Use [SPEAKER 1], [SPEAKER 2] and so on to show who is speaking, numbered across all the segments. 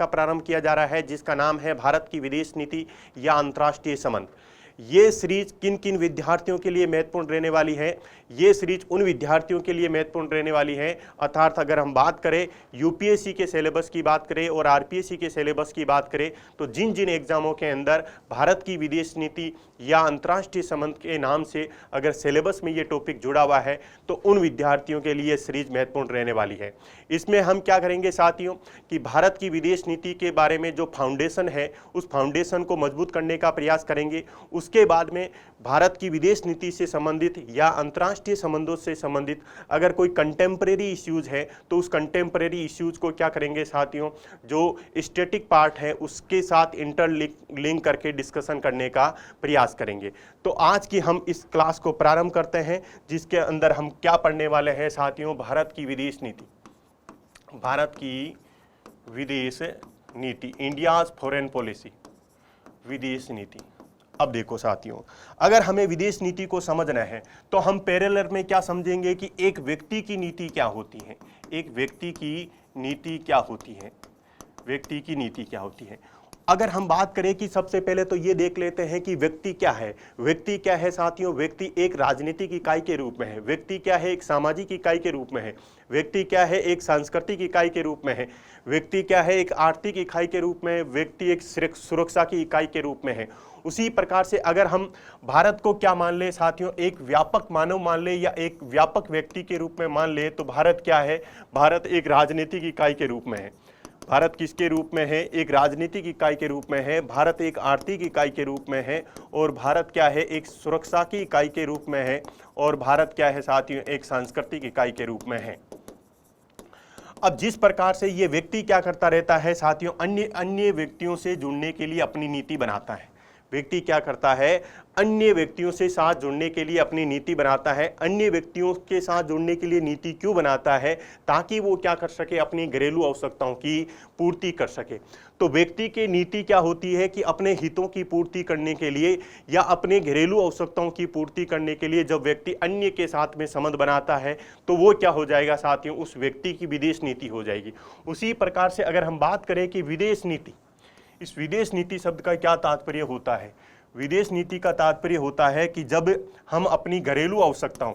[SPEAKER 1] का प्रारंभ किया जा रहा है जिसका नाम है भारत की विदेश नीति या अंतर्राष्ट्रीय संबंध। ये सीरीज किन किन विद्यार्थियों के लिए महत्वपूर्ण रहने वाली है? ये सीरीज उन विद्यार्थियों के लिए महत्वपूर्ण रहने वाली है, अर्थात अगर हम बात करें यूपीएससी के सिलेबस की बात करें और आरपीएससी के सिलेबस की बात करें, तो जिन जिन एग्जामों के अंदर भारत की विदेश नीति या अंतर्राष्ट्रीय संबंध के नाम से अगर सिलेबस में ये टॉपिक जुड़ा हुआ है तो उन विद्यार्थियों के लिए सीरीज महत्वपूर्ण रहने वाली है। इसमें हम क्या करेंगे साथियों कि भारत की विदेश नीति के बारे में जो फाउंडेशन है उस फाउंडेशन को मजबूत करने का प्रयास करेंगे। उसके बाद में भारत की विदेश नीति से संबंधित या अंतर्राष्ट्रीय संबंधों से संबंधित अगर कोई कंटेम्प्रेरी इश्यूज है तो उस कंटेम्प्रेरी इश्यूज को क्या करेंगे साथियों, जो स्टैटिक पार्ट है उसके साथ इंटरलिंक करके डिस्कशन करने का प्रयास करेंगे। तो आज की हम इस क्लास को प्रारंभ करते हैं जिसके अंदर हम क्या पढ़ने वाले हैं साथियों, भारत की विदेश नीति। भारत की विदेश नीति, इंडियाज फॉरेन पॉलिसी, विदेश नीति। अब देखो साथियों, अगर हमें विदेश नीति को समझना है तो हम पैरेलल में क्या समझेंगे कि एक व्यक्ति की नीति क्या होती है, एक व्यक्ति की नीति क्या होती है, व्यक्ति की नीति क्या होती है। अगर हम बात करें कि सबसे पहले तो ये देख लेते हैं कि व्यक्ति क्या है। व्यक्ति क्या है साथियों, व्यक्ति एक राजनीतिक इकाई के रूप में है, व्यक्ति क्या है एक सामाजिक इकाई के रूप में है, व्यक्ति क्या है एक सांस्कृतिक इकाई के रूप में है, व्यक्ति क्या है एक आर्थिक इकाई के रूप में, व्यक्ति एक सुरक्षा की इकाई के रूप में है। उसी प्रकार से अगर हम भारत को क्या मान ले साथियों, एक व्यापक मानव मान ले या एक व्यापक व्यक्ति के रूप में मान ले तो भारत क्या है, भारत एक राजनीतिक इकाई के रूप में है। भारत किसके रूप में है, एक राजनीतिक इकाई के रूप में है, भारत एक आर्थिक इकाई के रूप में है और भारत क्या है एक सुरक्षा की इकाई के रूप में है और भारत क्या है साथियों एक सांस्कृतिक इकाई के रूप में है। अब जिस प्रकार से ये व्यक्ति क्या करता रहता है साथियों, अन्य व्यक्तियों से जुड़ने के लिए अपनी नीति बनाता है। व्यक्ति क्या करता है, अन्य व्यक्तियों से साथ जुड़ने के लिए अपनी नीति बनाता है। अन्य व्यक्तियों के साथ जुड़ने के लिए नीति क्यों बनाता है, ताकि वो क्या कर सके, अपनी घरेलू आवश्यकताओं की पूर्ति कर सके। तो व्यक्ति की नीति क्या होती है कि अपने हितों की पूर्ति करने के लिए या अपने घरेलू आवश्यकताओं की पूर्ति करने के लिए जब व्यक्ति अन्य के साथ में संबंध बनाता है तो वो क्या हो जाएगा साथियों, उस व्यक्ति की विदेश नीति हो जाएगी। उसी प्रकार से अगर हम बात करें कि विदेश नीति, इस विदेश नीति शब्द का क्या तात्पर्य होता है, विदेश नीति का तात्पर्य होता है कि जब हम अपनी घरेलू आवश्यकताओं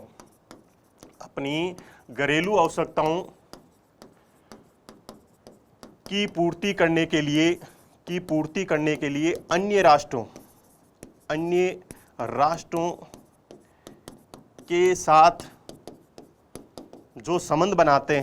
[SPEAKER 1] की पूर्ति करने के लिए अन्य राष्ट्रों के साथ जो संबंध बनाते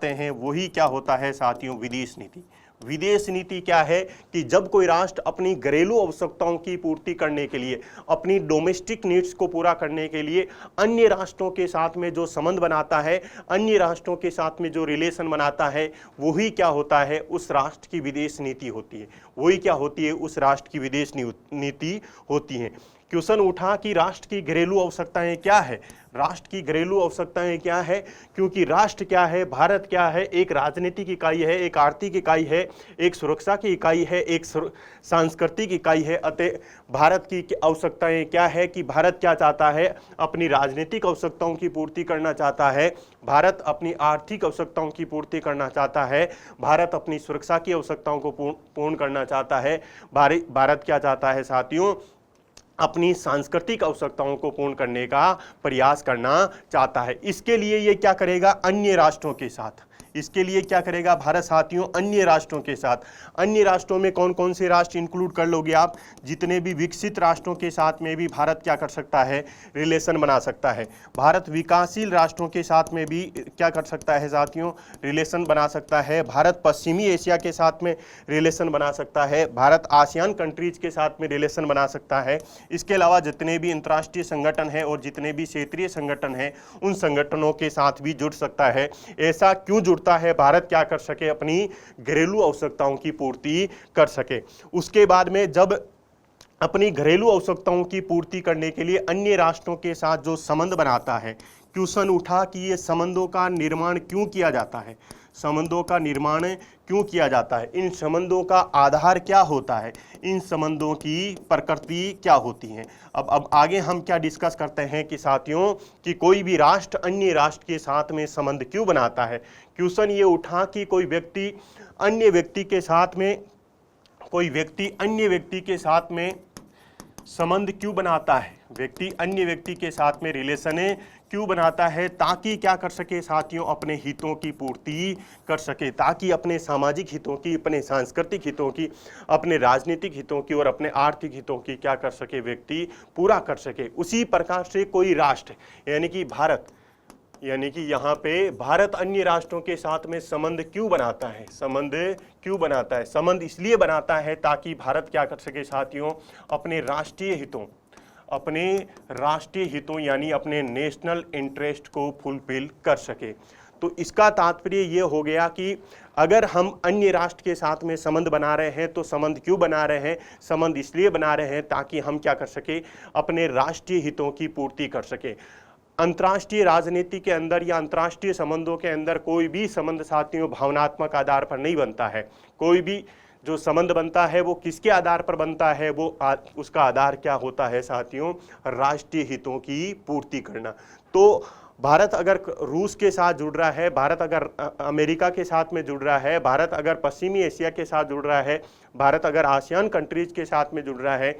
[SPEAKER 1] हैं वही क्या होता है साथियों, विदेश नीति। विदेश नीति क्या है कि जब कोई राष्ट्र अपनी घरेलू आवश्यकताओं की पूर्ति करने के लिए, अपनी डोमेस्टिक नीड्स को पूरा करने के लिए अन्य राष्ट्रों के साथ में जो संबंध बनाता है, अन्य राष्ट्रों के साथ में जो रिलेशन बनाता है, वही क्या होता है, उस राष्ट्र की विदेश नीति होती है। वही क्या होती है, उस राष्ट्र की विदेश नीति होती है। क्वेश्चन उठा कि राष्ट्र की घरेलू आवश्यकताएं क्या है, राष्ट्र की घरेलू आवश्यकताएं क्या है, क्योंकि राष्ट्र क्या है, भारत क्या है, एक राजनीतिक इकाई है, एक आर्थिक इकाई है, एक सुरक्षा की इकाई है, एक सांस्कृतिक इकाई है। अतः भारत की आवश्यकताएं क्या है कि भारत क्या चाहता है, अपनी राजनीतिक आवश्यकताओं की पूर्ति करना चाहता है, भारत अपनी आर्थिक आवश्यकताओं की पूर्ति करना चाहता है, भारत अपनी सुरक्षा की आवश्यकताओं को पूर्ण करना चाहता है, भारत क्या चाहता है साथियों, अपनी सांस्कृतिक आवश्यकताओं को पूर्ण करने का प्रयास करना चाहता है। इसके लिए ये क्या करेगा, अन्य राष्ट्रों के साथ, इसके लिए क्या करेगा भारत साथियों, अन्य राष्ट्रों के साथ। अन्य राष्ट्रों में कौन कौन से राष्ट्र इंक्लूड कर लोगे आप, जितने भी विकसित राष्ट्रों के साथ में भी भारत क्या कर सकता है, रिलेशन बना सकता है। भारत विकासशील राष्ट्रों के साथ में भी क्या कर सकता है साथियों, रिलेशन बना सकता है। भारत पश्चिमी एशिया के साथ में रिलेशन बना सकता है। भारत आसियान कंट्रीज के साथ में रिलेशन बना सकता है। इसके अलावा जितने भी अंतर्राष्ट्रीय संगठन हैं और जितने भी क्षेत्रीय संगठन हैं उन संगठनों के साथ भी जुड़ सकता है। ऐसा क्यों जुड़ता है, भारत क्या कर सके, अपनी घरेलू आवश्यकताओं की पूर्ति कर सके। उसके बाद में जब अपनी घरेलू आवश्यकताओं की पूर्ति करने के लिए अन्य राष्ट्रों के साथ जो संबंध बनाता है, क्वेश्चन उठा कि ये संबंधों का निर्माण क्यों किया जाता है, संबंधों का निर्माण क्यों किया जाता है, इन संबंधों का आधार क्या होता है, इन संबंधों की प्रकृति क्या होती है। अब आगे हम क्या डिस्कस करते हैं कि साथियों कि कोई भी राष्ट्र अन्य राष्ट्र के साथ में संबंध क्यों बनाता है। क्वेश्चन ये उठा कि कोई व्यक्ति अन्य व्यक्ति के साथ में, कोई व्यक्ति अन्य व्यक्ति के साथ में संबंध क्यों बनाता है, व्यक्ति अन्य व्यक्ति के साथ में रिलेशने क्यों बनाता है, ताकि क्या कर सके साथियों, अपने हितों की पूर्ति कर सके, ताकि अपने सामाजिक हितों की, अपने सांस्कृतिक हितों की, अपने राजनीतिक हितों की और अपने आर्थिक हितों की क्या कर सके, व्यक्ति पूरा कर सके। उसी प्रकार से कोई राष्ट्र यानी कि भारत, यानी कि यहाँ पे भारत अन्य राष्ट्रों के साथ में संबंध क्यों बनाता है, संबंध क्यों बनाता है, संबंध इसलिए बनाता है ताकि भारत क्या कर सके साथियों, अपने राष्ट्रीय हितों यानी अपने नेशनल इंटरेस्ट को फुलफिल कर सके। तो इसका तात्पर्य ये हो गया कि अगर हम अन्य राष्ट्र के साथ में संबंध बना रहे हैं तो संबंध क्यों बना रहे हैं, संबंध इसलिए बना रहे हैं ताकि हम क्या कर सके, अपने राष्ट्रीय हितों की पूर्ति कर सके। अंतर्राष्ट्रीय राजनीति के अंदर या अंतर्राष्ट्रीय संबंधों के अंदर कोई भी संबंध साथियों भावनात्मक आधार पर नहीं बनता है। कोई भी जो संबंध बनता है वो किसके आधार पर बनता है, उसका आधार क्या होता है साथियों, राष्ट्रीय हितों की पूर्ति करना। तो भारत अगर रूस के साथ जुड़ रहा है, भारत अगर अमेरिका के साथ में जुड़ रहा है, भारत अगर पश्चिमी एशिया के साथ जुड़ रहा है, भारत अगर आसियान कंट्रीज के साथ में जुड़ रहा है,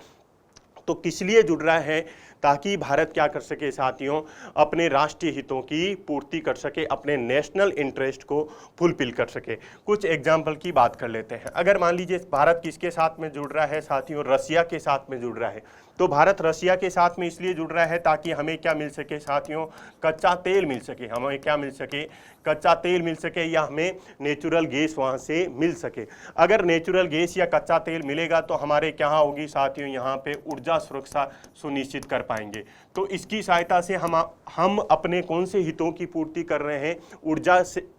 [SPEAKER 1] तो किस लिए जुड़ रहा है, ताकि भारत क्या कर सके साथियों, अपने राष्ट्रीय हितों की पूर्ति कर सके, अपने नेशनल इंटरेस्ट को फुलफिल कर सके। कुछ एग्जाम्पल की बात कर लेते हैं। अगर मान लीजिए भारत किसके साथ में जुड़ रहा है साथियों, रसिया के साथ में जुड़ रहा है, तो भारत रसिया के साथ में इसलिए जुड़ रहा है ताकि हमें क्या मिल सके साथियों, कच्चा तेल मिल सके, हमें क्या मिल सके, कच्चा तेल मिल सके, या हमें नेचुरल गैस वहाँ से मिल सके। अगर नेचुरल गैस या कच्चा तेल मिलेगा तो हमारे क्या होगी साथियों, यहाँ पे ऊर्जा सुरक्षा सुनिश्चित कर पाएंगे। तो इसकी सहायता से हम अपने कौन से हितों की पूर्ति कर रहे हैं,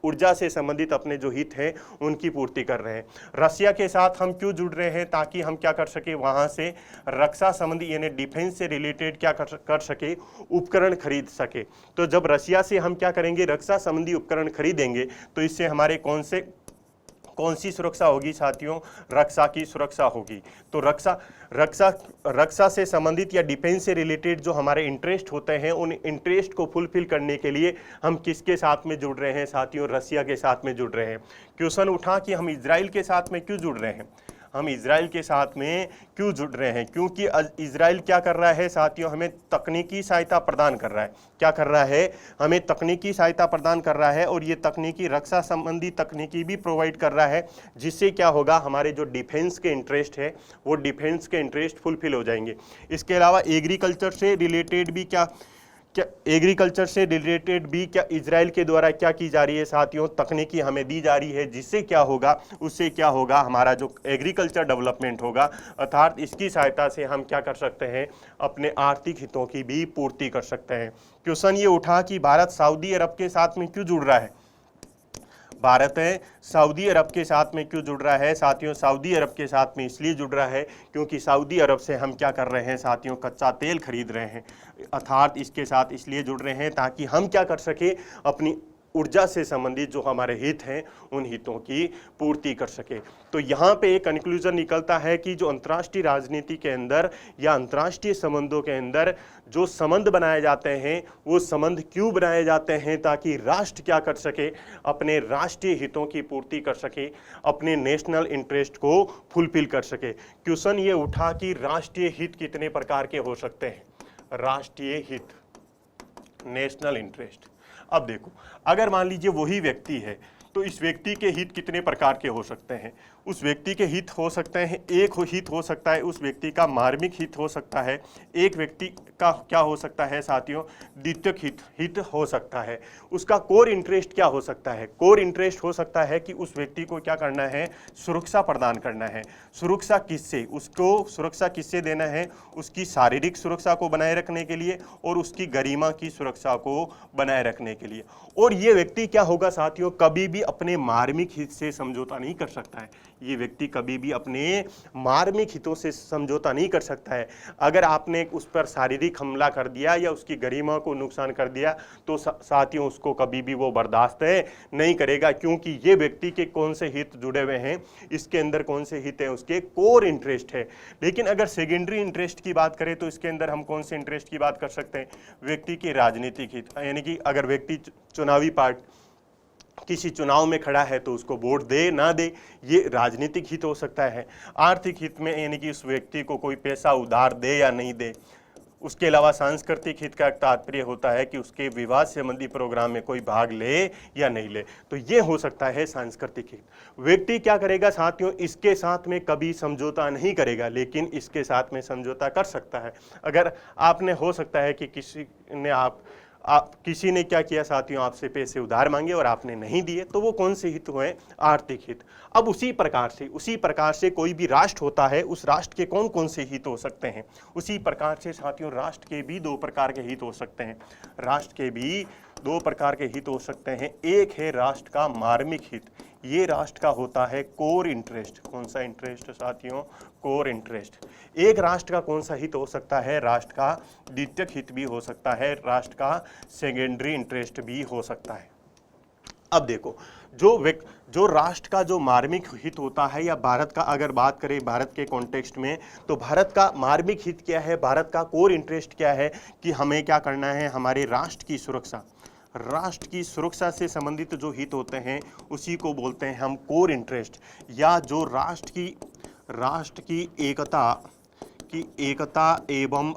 [SPEAKER 1] ऊर्जा से संबंधित अपने जो हित हैं उनकी पूर्ति कर रहे हैं। रसिया के साथ हम क्यों जुड़ रहे हैं, ताकि हम क्या कर सके, वहाँ से रक्षा संबंधी यानी डिफेंस से रिलेटेड क्या कर सके, उपकरण खरीद सके। तो जब रसिया से हम क्या करेंगे, रक्षा संबंधी उपकरण खरीदेंगे, तो इससे हमारे कौन सी सुरक्षा होगी साथियों, रक्षा की सुरक्षा होगी। तो रक्षा से संबंधित या डिफेंस से रिलेटेड जो हमारे इंटरेस्ट होते हैं, उन इंटरेस्ट को फुलफिल करने के लिए हम किसके साथ में जुड़ रहे हैं साथियों, रसिया के साथ में जुड़ रहे हैं। क्वेश्चन उठा कि हम इजराइल के साथ में क्यों जुड़ रहे हैं, हम इजराइल के साथ में क्यों जुड़ रहे हैं, क्योंकि इजराइल क्या कर रहा है साथियों, हमें तकनीकी सहायता प्रदान कर रहा है। क्या कर रहा है, हमें तकनीकी सहायता प्रदान कर रहा है, और ये तकनीकी रक्षा संबंधी तकनीकी भी प्रोवाइड कर रहा है, जिससे क्या होगा, हमारे जो डिफेंस के इंटरेस्ट है वो डिफेंस के इंटरेस्ट फुलफिल हो जाएंगे। इसके अलावा एग्रीकल्चर से रिलेटेड भी क्या इजराइल के द्वारा क्या की जा रही है साथियों, तकनीकी हमें दी जा रही है, जिससे क्या होगा, उससे क्या होगा, हमारा जो एग्रीकल्चर डेवलपमेंट होगा, अर्थात इसकी सहायता से हम क्या कर सकते हैं, अपने आर्थिक हितों की भी पूर्ति कर सकते हैं। क्वेश्चन ये उठा कि भारत सऊदी अरब के साथ में क्यों जुड़ रहा है, भारत सऊदी अरब के साथ में क्यों जुड़ रहा है साथियों, सऊदी अरब के साथ में इसलिए जुड़ रहा है क्योंकि सऊदी अरब से हम क्या कर रहे हैं साथियों, कच्चा तेल खरीद रहे हैं, अर्थात इसके साथ इसलिए जुड़ रहे हैं ताकि हम क्या कर सके, अपनी ऊर्जा से संबंधित जो हमारे हित हैं उन हितों की पूर्ति कर सके। तो यहाँ पे एक कंक्लूजन निकलता है कि जो अंतर्राष्ट्रीय राजनीति के अंदर या अंतर्राष्ट्रीय संबंधों के अंदर जो संबंध बनाए जाते हैं, वो संबंध क्यों बनाए जाते हैं, ताकि राष्ट्र क्या कर सके, अपने राष्ट्रीय हितों की पूर्ति कर सके, अपने नेशनल इंटरेस्ट को फुलफिल कर सके। क्वेश्चन ये उठा कि राष्ट्रीय हित कितने प्रकार के हो सकते हैं, राष्ट्रीय हित, नेशनल इंटरेस्ट। अब देखो, अगर मान लीजिए वही व्यक्ति है, तो इस व्यक्ति के हित कितने प्रकार के हो सकते हैं, उस व्यक्ति के हित हो सकते हैं, एक हित हो सकता है उस व्यक्ति का मार्मिक हित हो सकता है, एक व्यक्ति का क्या हो सकता है साथियों, द्वितीयक हित हो सकता है। उसका कोर इंटरेस्ट क्या हो सकता है, कोर इंटरेस्ट हो सकता है कि उस व्यक्ति को क्या करना है, सुरक्षा प्रदान करना है। सुरक्षा किससे, उसको सुरक्षा किससे देना है, उसकी शारीरिक सुरक्षा को बनाए रखने के लिए और उसकी गरिमा की सुरक्षा को बनाए रखने के लिए। और ये व्यक्ति क्या होगा साथियों, कभी भी अपने मार्मिक हित से समझौता नहीं कर सकता है, ये व्यक्ति कभी भी अपने मार्मिक हितों से समझौता नहीं कर सकता है। अगर आपने उस पर शारीरिक हमला कर दिया या उसकी गरिमा को नुकसान कर दिया तो साथियों उसको कभी भी वो बर्दाश्त नहीं करेगा, क्योंकि ये व्यक्ति के कौन से हित जुड़े हुए हैं, इसके अंदर कौन से हित हैं, उसके कोर इंटरेस्ट है। लेकिन अगर सेकेंडरी इंटरेस्ट की बात करें तो इसके अंदर हम कौन से इंटरेस्ट की बात कर सकते हैं, व्यक्ति के राजनीतिक हित, यानी कि अगर व्यक्ति किसी चुनाव में खड़ा है तो उसको वोट दे ना दे, ये राजनीतिक हित हो सकता है। आर्थिक हित में यानी कि उस व्यक्ति को कोई पैसा उधार दे या नहीं दे। उसके अलावा सांस्कृतिक हित का तात्पर्य होता है कि उसके विवाह संबंधी प्रोग्राम में कोई भाग ले या नहीं ले, तो ये हो सकता है सांस्कृतिक हित। व्यक्ति क्या करेगा साथियों, इसके साथ में कभी समझौता नहीं करेगा, लेकिन इसके साथ में समझौता कर सकता है। अगर आपने, हो सकता है कि किसी ने क्या किया साथियों, आपसे पैसे उधार मांगे और आपने नहीं दिए, तो वो कौन से हित हुए, आर्थिक हित। अब उसी प्रकार से कोई भी राष्ट्र होता है, उस राष्ट्र के कौन कौन से हित हो सकते हैं। उसी प्रकार से साथियों राष्ट्र के भी दो प्रकार के हित हो सकते हैं। राष्ट्र के भी दो प्रकार के हित हो सकते हैं। एक है राष्ट्र का मार्मिक हित, ये राष्ट्र का होता है कोर इंटरेस्ट। कौन सा इंटरेस्ट साथियों, कोर इंटरेस्ट। एक राष्ट्र का कौन सा हित हो सकता है, राष्ट्र का द्वितीयक हित भी हो सकता है, राष्ट्र का सेकेंडरी इंटरेस्ट भी हो सकता है। अब देखो, जो राष्ट्र का जो मार्मिक हित होता है, या भारत का अगर बात करें भारत के कॉन्टेक्स्ट में, तो भारत का मार्मिक हित क्या है, भारत का कोर इंटरेस्ट क्या है कि हमें क्या करना है, हमारे राष्ट्र की सुरक्षा, राष्ट्र की सुरक्षा से संबंधित जो हित होते हैं उसी को बोलते हैं हम कोर इंटरेस्ट। या जो राष्ट्र की एकता एवं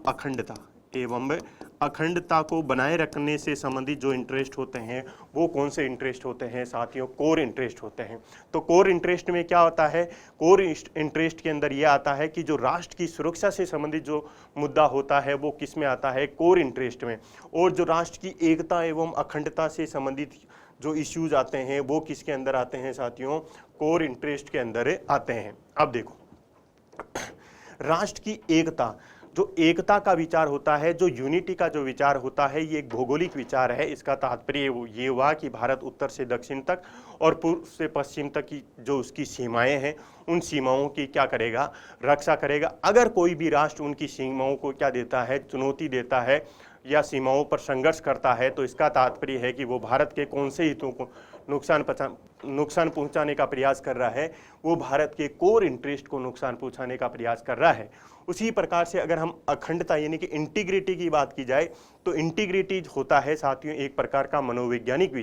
[SPEAKER 1] अखंडता को बनाए रखने से संबंधित जो इंटरेस्ट होते हैं, वो कौन से इंटरेस्ट होते हैं साथियों, कोर इंटरेस्ट होते हैं। तो कोर इंटरेस्ट में क्या होता है, कोर इंटरेस्ट के अंदर ये आता है कि जो राष्ट्र की सुरक्षा से संबंधित जो मुद्दा होता है वो किस में आता है, कोर इंटरेस्ट में। और जो राष्ट्र की एकता एवं अखंडता से संबंधित जो इश्यूज आते हैं वो किसके अंदर आते हैं साथियों, कोर इंटरेस्ट के अंदर आते हैं। अब देखो, राष्ट्र की एकता, जो एकता का विचार होता है, जो यूनिटी का जो विचार होता है, ये एक भौगोलिक विचार है। इसका तात्पर्य ये हुआ कि भारत उत्तर से दक्षिण तक और पूर्व से पश्चिम तक की जो उसकी सीमाएं हैं, उन सीमाओं की क्या करेगा, रक्षा करेगा। अगर कोई भी राष्ट्र उनकी सीमाओं को क्या देता है, चुनौती देता है या सीमाओं पर संघर्ष करता है, तो इसका तात्पर्य है कि वो भारत के कौन से हितों को नुकसान पहुंचाने का प्रयास कर रहा है, वो भारत के कोर इंटरेस्ट को नुकसान पहुंचाने का प्रयास कर रहा है। उसी प्रकार से अगर हम अखंडता यानी कि इंटीग्रिटी की बात की जाए, तो इंटीग्रिटी होता है साथियों एक प्रकार का मनोवैज्ञानिक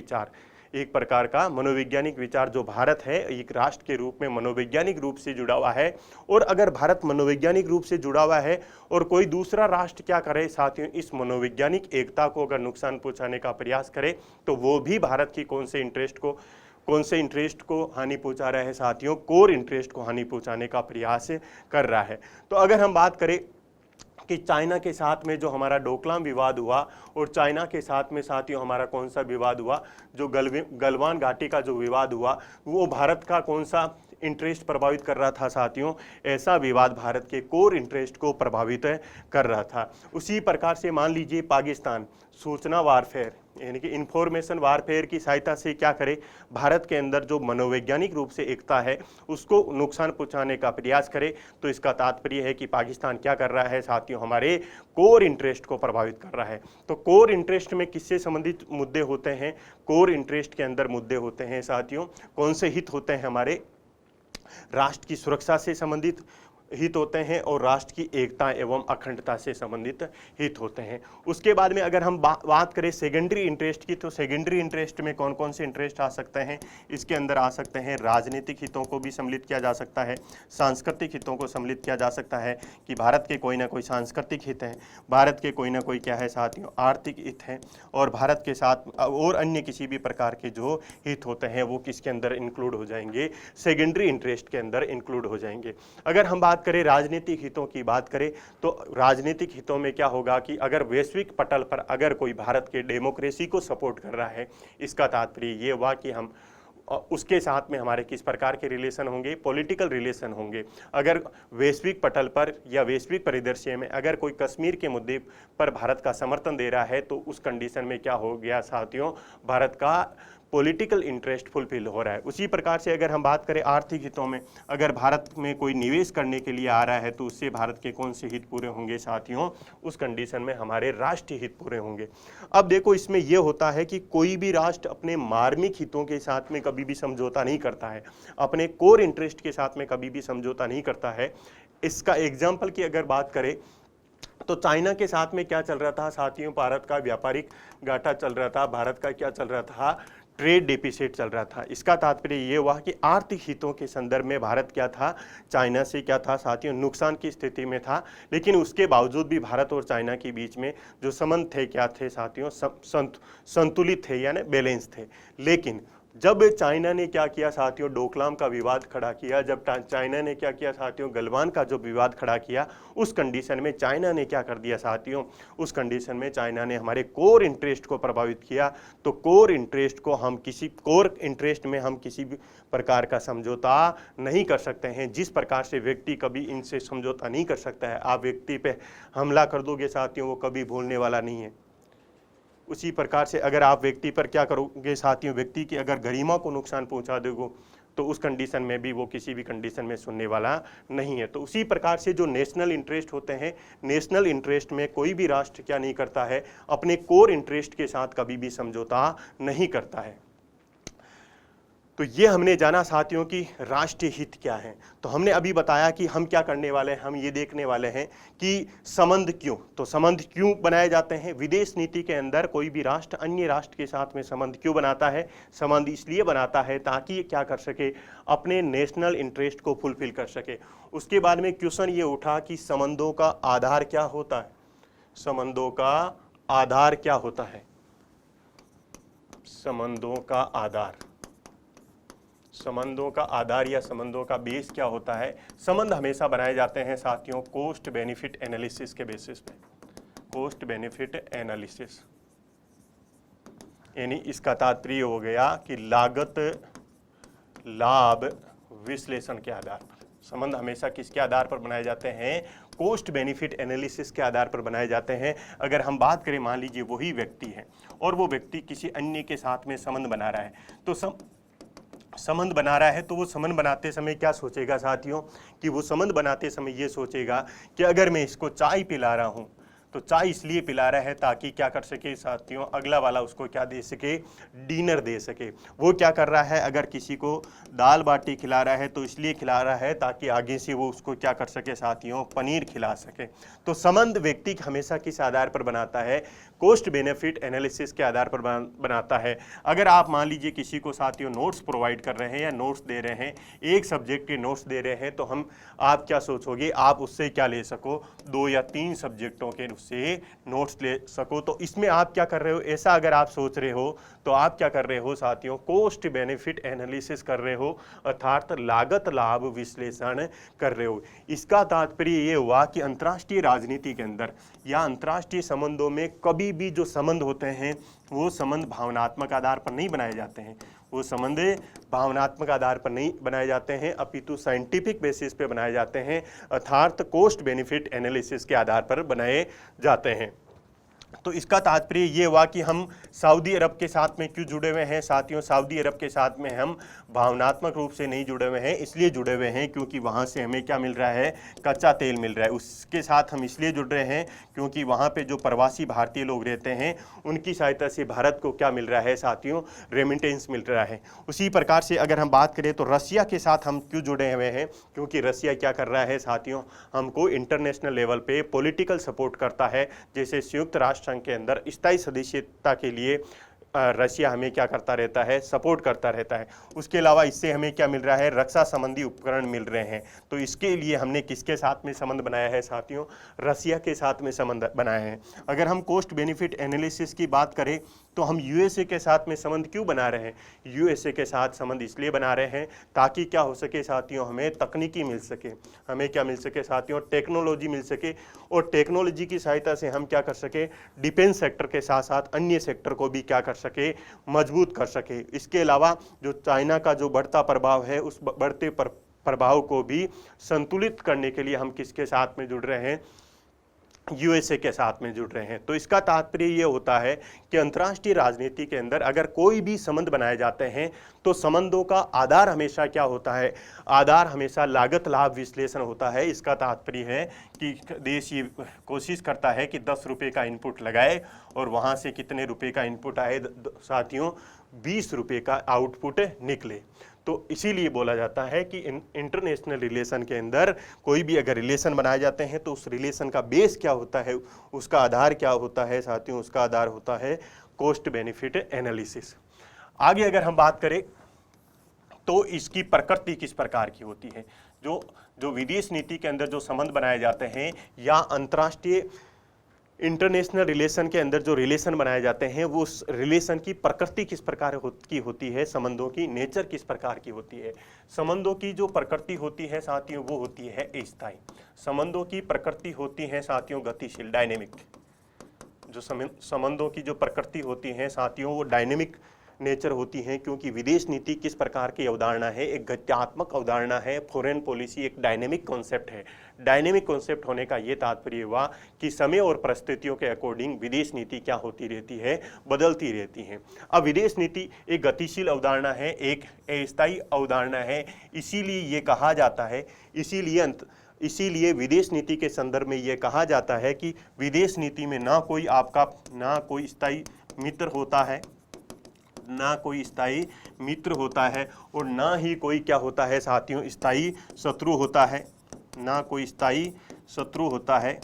[SPEAKER 1] विचार, जो भारत है एक राष्ट्र के रूप में मनोवैज्ञानिक रूप से जुड़ा हुआ है। और अगर भारत मनोवैज्ञानिक रूप से जुड़ा हुआ है और कोई दूसरा राष्ट्र क्या करे साथियों, इस मनोवैज्ञानिक एकता को अगर नुकसान पहुंचाने का प्रयास करे, तो वो भी भारत की कौन से इंटरेस्ट को हानि पहुंचा रहा है साथियों, कोर इंटरेस्ट को हानि पहुंचाने का प्रयास कर रहा है। तो अगर हम बात करें कि चाइना के साथ में जो हमारा डोकलाम विवाद हुआ, और चाइना के साथ में साथियों हमारा कौन सा विवाद हुआ, जो गलवान घाटी का जो विवाद हुआ, वो भारत का कौन सा इंटरेस्ट प्रभावित कर रहा था साथियों, ऐसा विवाद भारत के कोर इंटरेस्ट को प्रभावित कर रहा था। उसी प्रकार से मान लीजिए पाकिस्तान सूचना वारफेयर यानी कि इंफॉर्मेशन वारफेयर की सहायता से क्या करे, भारत के अंदर जो मनोवैज्ञानिक रूप से एकता है उसको नुकसान पहुंचाने का प्रयास करे, तो इसका तात्पर्य है कि पाकिस्तान क्या कर रहा है साथियों, हमारे कोर इंटरेस्ट को प्रभावित कर रहा है। तो कोर इंटरेस्ट में किससे संबंधित मुद्दे होते हैं, कोर इंटरेस्ट के अंदर मुद्दे होते हैं साथियों, कौन से हित होते हैं, हमारे राष्ट्र की सुरक्षा से संबंधित हित होते हैं और राष्ट्र की एकता एवं अखंडता से संबंधित हित होते हैं। उसके बाद में अगर हम बात करें सेकेंडरी इंटरेस्ट की, तो सेकेंडरी इंटरेस्ट में कौन कौन से इंटरेस्ट आ सकते हैं, इसके अंदर आ सकते हैं राजनीतिक हितों को भी सम्मिलित किया जा सकता है, सांस्कृतिक हितों को सम्मिलित किया जा सकता है कि भारत के कोई ना कोई सांस्कृतिक हित है, भारत के कोई ना कोई क्या है साथियों आर्थिक हित है, और भारत के साथ और अन्य किसी भी प्रकार के जो हित होते हैं वो किसके अंदर इंक्लूड हो जाएंगे, सेकेंडरी इंटरेस्ट के अंदर इंक्लूड हो जाएंगे। अगर हम बात करें राजनीतिक हितों की बात करें, तो राजनीतिक हितों में क्या होगा कि अगर वैश्विक पटल पर अगर कोई भारत के डेमोक्रेसी को सपोर्ट कर रहा है, इसका तात्पर्य ये हुआ कि हम उसके साथ में हमारे किस प्रकार के रिलेशन होंगे, पॉलिटिकल रिलेशन होंगे। अगर वैश्विक पटल पर या वैश्विक परिदृश्य में अगर कोई कश्मीर के मुद्दे पर भारत का समर्थन दे रहा है, तो उस कंडीशन में क्या हो गया साथियों, भारत का पॉलिटिकल इंटरेस्ट फुलफिल हो रहा है। उसी प्रकार से अगर हम बात करें आर्थिक हितों में, अगर भारत में कोई निवेश करने के लिए आ रहा है तो उससे भारत के कौन से हित पूरे होंगे साथियों, उस कंडीशन में हमारे राष्ट्रीय हित पूरे होंगे। अब देखो इसमें यह होता है कि कोई भी राष्ट्र अपने मार्मिक हितों के साथ में कभी भी समझौता नहीं करता है, अपने कोर इंटरेस्ट के साथ में कभी भी समझौता नहीं करता है। इसका एग्जाम्पल की अगर बात करें तो चाइना के साथ में क्या चल रहा था साथियों, भारत का व्यापारिक घाटा चल रहा था, भारत का क्या चल रहा था, ट्रेड डेफिसिट चल रहा था। इसका तात्पर्य ये हुआ कि आर्थिक हितों के संदर्भ में भारत क्या था, चाइना से क्या था साथियों, नुकसान की स्थिति में था। लेकिन उसके बावजूद भी भारत और चाइना के बीच में जो संबंध थे क्या थे साथियों, संतुलित थे यानी बैलेंस थे। लेकिन जब चाइना ने क्या किया साथियों, डोकलाम का विवाद खड़ा किया, जब चाइना ने क्या किया साथियों, गलवान का जो विवाद खड़ा किया, उस कंडीशन में चाइना ने क्या कर दिया साथियों, उस कंडीशन में चाइना ने हमारे कोर इंटरेस्ट को प्रभावित किया। तो कोर इंटरेस्ट में हम किसी भी प्रकार का समझौता नहीं कर सकते हैं। जिस प्रकार से व्यक्ति कभी इनसे समझौता नहीं कर सकता है, आप व्यक्ति पे हमला कर दोगे साथियों, वो कभी भूलने वाला नहीं है। उसी प्रकार से अगर आप व्यक्ति पर क्या करोगे साथियों, व्यक्ति की अगर गरिमा को नुकसान पहुंचा दोगे तो उस कंडीशन में भी वो किसी भी कंडीशन में सुनने वाला नहीं है। तो उसी प्रकार से जो नेशनल इंटरेस्ट होते हैं, नेशनल इंटरेस्ट में कोई भी राष्ट्र क्या नहीं करता है, अपने कोर इंटरेस्ट के साथ कभी भी समझौता नहीं करता है। तो ये हमने जाना साथियों कि राष्ट्रीय हित क्या है। तो हमने अभी बताया कि हम क्या करने वाले हैं, हम ये देखने वाले हैं कि संबंध क्यों, तो संबंध क्यों बनाए जाते हैं। विदेश नीति के अंदर कोई भी राष्ट्र अन्य राष्ट्र के साथ में संबंध क्यों बनाता है, संबंध इसलिए बनाता है ताकि क्या कर सके, अपने नेशनल इंटरेस्ट को फुलफिल कर सके। उसके बाद में क्वेश्चन ये उठा कि संबंधों का आधार क्या होता है, संबंधों का आधार क्या होता है, संबंधों का आधार, संबंधों का आधार या संबंधों का बेस क्या होता है। संबंध हमेशा बनाए जाते हैं साथियों कॉस्ट बेनिफिट एनालिसिस के बेसिस पे, कॉस्ट बेनिफिट एनालिसिस, यानी इसका तात्पर्य हो गया कि लागत लाभ विश्लेषण के आधार पर। संबंध हमेशा किसके आधार पर बनाए जाते हैं, कॉस्ट बेनिफिट एनालिसिस के आधार पर बनाए जाते हैं। अगर हम बात करें, मान लीजिए वही व्यक्ति है और वो व्यक्ति किसी अन्य के साथ में संबंध बना रहा है, तो संबंध बना रहा है तो वो संबंध बनाते समय क्या सोचेगा साथियों, कि वो संबंध बनाते समय ये सोचेगा कि अगर मैं इसको चाय पिला रहा हूँ तो चाय इसलिए पिला रहा है ताकि क्या कर सके साथियों, अगला वाला उसको क्या दे सके, डिनर दे सके। वो क्या कर रहा है, अगर किसी को दाल बाटी खिला रहा है तो इसलिए खिला रहा है ताकि आगे से वो उसको क्या कर सके साथियों, पनीर खिला सके। तो संबंध व्यक्ति हमेशा किस आधार पर बनाता है, कॉस्ट बेनिफिट एनालिसिस के आधार पर बनाता है। अगर आप मान लीजिए किसी को साथियों नोट्स प्रोवाइड कर रहे हैं या नोट्स दे रहे हैं, एक सब्जेक्ट के नोट्स दे रहे हैं, तो आप क्या सोचोगे, आप उससे क्या ले सको, 2 या 3 सब्जेक्टों के से नोट्स ले सको। तो इसमें आप क्या कर रहे हो, ऐसा अगर आप सोच रहे हो तो आप क्या कर रहे हो साथियों, कॉस्ट बेनिफिट एनालिसिस कर रहे हो, अर्थात लागत लाभ विश्लेषण कर रहे हो। इसका तात्पर्य ये हुआ कि अंतर्राष्ट्रीय राजनीति के अंदर या अंतर्राष्ट्रीय संबंधों में कभी भी जो संबंध होते हैं वो संबंध भावनात्मक आधार पर नहीं बनाए जाते हैं, वो संबंध भावनात्मक आधार पर नहीं बनाए जाते हैं, अपितु साइंटिफिक बेसिस पे बनाए जाते हैं, अर्थात कॉस्ट बेनिफिट एनालिसिस के आधार पर बनाए जाते हैं। तो इसका तात्पर्य ये हुआ कि हम सऊदी अरब के साथ में क्यों जुड़े हुए हैं साथियों, सऊदी अरब के साथ में हम भावनात्मक रूप से नहीं जुड़े हुए हैं, इसलिए जुड़े हुए हैं क्योंकि वहाँ से हमें क्या मिल रहा है, कच्चा तेल मिल रहा है। उसके साथ हम इसलिए जुड़ रहे हैं क्योंकि वहाँ पे जो प्रवासी भारतीय लोग रहते हैं उनकी सहायता से भारत को क्या मिल रहा है साथियों, रेमिटेंस मिल रहा है। उसी प्रकार से अगर हम बात करें तो रसिया के साथ हम क्यों जुड़े हुए हैं, क्योंकि रसिया क्या कर रहा है साथियों, हमको इंटरनेशनल लेवल पे पॉलिटिकल सपोर्ट करता है। जैसे संयुक्त राष्ट्र संघ के अंदर स्थायी सदस्यता के लिए रशिया हमें क्या करता रहता है, सपोर्ट करता रहता है। उसके अलावा इससे हमें क्या मिल रहा है, रक्षा संबंधी उपकरण मिल रहे हैं। तो इसके लिए हमने किसके साथ में संबंध बनाया है साथियों, रसिया के साथ में संबंध बनाया है। अगर हम कॉस्ट बेनिफिट एनालिसिस की बात करें तो हम यूएसए के साथ में संबंध क्यों बना रहे हैं, यूएसए के साथ संबंध इसलिए बना रहे हैं ताकि क्या हो सके साथियों, हमें तकनीकी मिल सके, हमें क्या मिल सके साथियों, टेक्नोलॉजी मिल सके, और टेक्नोलॉजी की सहायता से हम क्या कर सके, डिफेंस सेक्टर के साथ साथ अन्य सेक्टर को भी क्या कर सके, मजबूत कर सके। इसके अलावा जो चाइना का जो बढ़ता प्रभाव है, उस बढ़ते प्रभाव को भी संतुलित करने के लिए हम किसके साथ में जुड़ रहे हैं, यूएसए के साथ में जुड़ रहे हैं। तो इसका तात्पर्य ये होता है कि अंतर्राष्ट्रीय राजनीति के अंदर अगर कोई भी संबंध बनाए जाते हैं तो संबंधों का आधार हमेशा क्या होता है, आधार हमेशा लागत लाभ विश्लेषण होता है। इसका तात्पर्य है कि देश ये कोशिश करता है कि 10 रुपये का इनपुट लगाए और वहाँ से कितने रुपए का इनपुट आए साथियों, 20 रुपये का आउटपुट निकले। तो इसीलिए बोला जाता है कि इंटरनेशनल रिलेशन के अंदर कोई भी अगर रिलेशन बनाए जाते हैं तो उस रिलेशन का बेस क्या होता है, उसका आधार क्या होता है साथियों, उसका आधार होता है कॉस्ट बेनिफिट एनालिसिस। आगे अगर हम बात करें तो इसकी प्रकृति किस प्रकार की होती है। जो जो विदेश नीति के अंदर जो संबंध बनाए जाते हैं या अंतर्राष्ट्रीय इंटरनेशनल रिलेशन के अंदर जो रिलेशन बनाए जाते हैं, वो उस रिलेशन की प्रकृति किस प्रकार की होती है, संबंधों की नेचर किस प्रकार की होती है। संबंधों की जो प्रकृति होती है साथियों, वो होती है अस्थायी। संबंधों की प्रकृति होती है साथियों गतिशील, डायनेमिक। जो संबंधों की जो प्रकृति होती है साथियों, वो डायनेमिक नेचर होती हैं, क्योंकि विदेश नीति किस प्रकार की अवधारणा है, एक गत्यात्मक अवधारणा है। फॉरेन पॉलिसी एक डायनेमिक कॉन्सेप्ट है। डायनेमिक कॉन्सेप्ट होने का ये तात्पर्य हुआ कि समय और परिस्थितियों के अकॉर्डिंग विदेश नीति क्या होती रहती है, बदलती रहती है। अब विदेश नीति एक गतिशील अवधारणा है, एक अस्थायी अवधारणा है, इसीलिए ये कहा जाता है, इसीलिए विदेश नीति के संदर्भ में ये कहा जाता है कि विदेश नीति में ना कोई स्थायी मित्र होता है, ना कोई स्थायी मित्र होता है, और ना ही कोई क्या होता है साथियों, स्थायी शत्रु होता है। ना कोई स्थायी शत्रु होता है।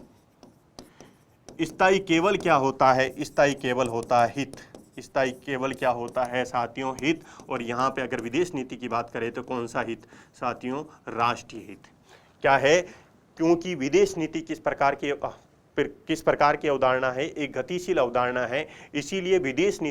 [SPEAKER 1] स्थायी केवल क्या होता है, स्थायी केवल होता है हित। स्थायी केवल क्या होता है साथियों, हित। और यहाँ पे अगर विदेश नीति की बात करें तो कौन सा हित साथियों, राष्ट्रीय हित। क्या है, क्योंकि विदेश नीति किस प्रकार की अवधारणा है, एक गतिशील अवधारणा है, इसीलिए विदेश